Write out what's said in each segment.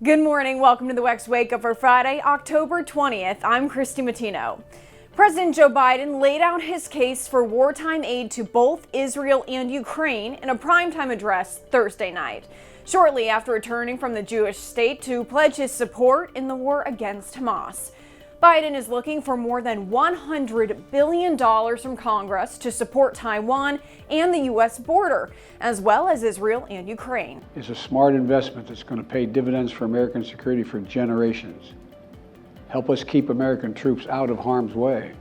Good morning. Welcome to the WEX Wakeup for Friday, October 20th. I'm Christy Matino. President Joe Biden laid out his case for wartime aid to both Israel and Ukraine in a primetime address Thursday night, shortly after returning from the Jewish state to pledge his support in the war against Hamas. Biden is looking for more than $100 billion from Congress to support Taiwan and the U.S. border, as well as Israel and Ukraine. It's a smart investment that's going to pay dividends for American security for generations. Help us keep American troops out of harm's way.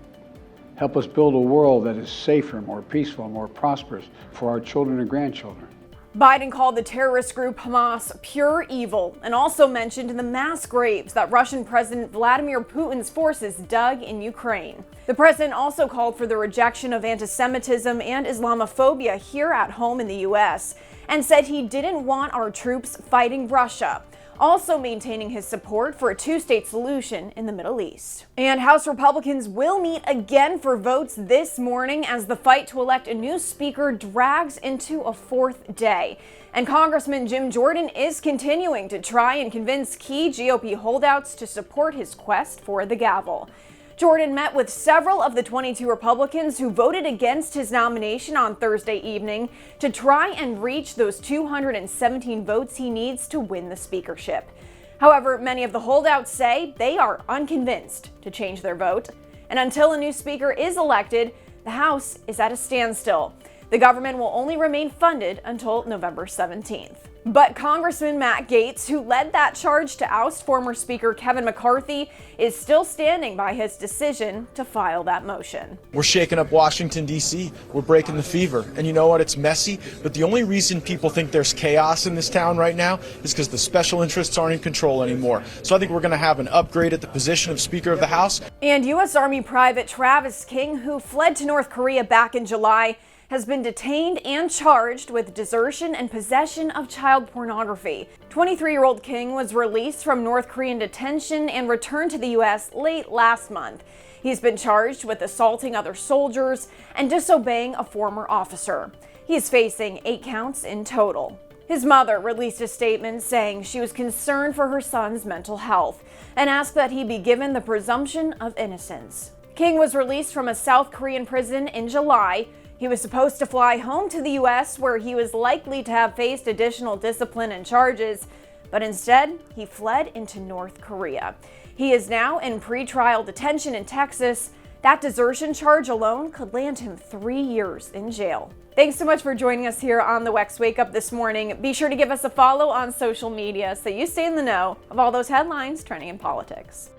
Help us build a world that is safer, more peaceful, more prosperous for our children and grandchildren. Biden called the terrorist group Hamas pure evil and also mentioned the mass graves that Russian President Vladimir Putin's forces dug in Ukraine. The president also called for the rejection of anti-Semitism and Islamophobia here at home in the U.S. and said he didn't want our troops fighting Russia, also maintaining his support for a two-state solution in the Middle East. And House Republicans will meet again for votes this morning as the fight to elect a new speaker drags into a fourth day. And Congressman Jim Jordan is continuing to try and convince key GOP holdouts to support his quest for the gavel. Jordan met with several of the 22 Republicans who voted against his nomination on Thursday evening to try and reach those 217 votes he needs to win the speakership. However, many of the holdouts say they are unconvinced to change their vote. And until a new speaker is elected, the House is at a standstill. The government will only remain funded until November 17th. But Congressman Matt Gaetz, who led that charge to oust former Speaker Kevin McCarthy, is still standing by his decision to file that motion. We're shaking up Washington, D.C. We're breaking the fever. And you know what? It's messy, but the only reason people think there's chaos in this town right now is because the special interests aren't in control anymore. So I think we're going to have an upgrade at the position of Speaker of the House. And U.S. Army Private Travis King, who fled to North Korea back in July, has been detained and charged with desertion and possession of child pornography. 23-year-old King was released from North Korean detention and returned to the U.S. late last month. He's been charged with assaulting other soldiers and disobeying a former officer. He is facing 8 counts in total. His mother released a statement saying she was concerned for her son's mental health and asked that he be given the presumption of innocence. King was released from a South Korean prison in July. He was supposed to fly home to the U.S., where he was likely to have faced additional discipline and charges, but instead, he fled into North Korea. He is now in pretrial detention in Texas. That desertion charge alone could land him 3 years in jail. Thanks so much for joining us here on the WEX Wake Up this morning. Be sure to give us a follow on social media so you stay in the know of all those headlines trending in politics.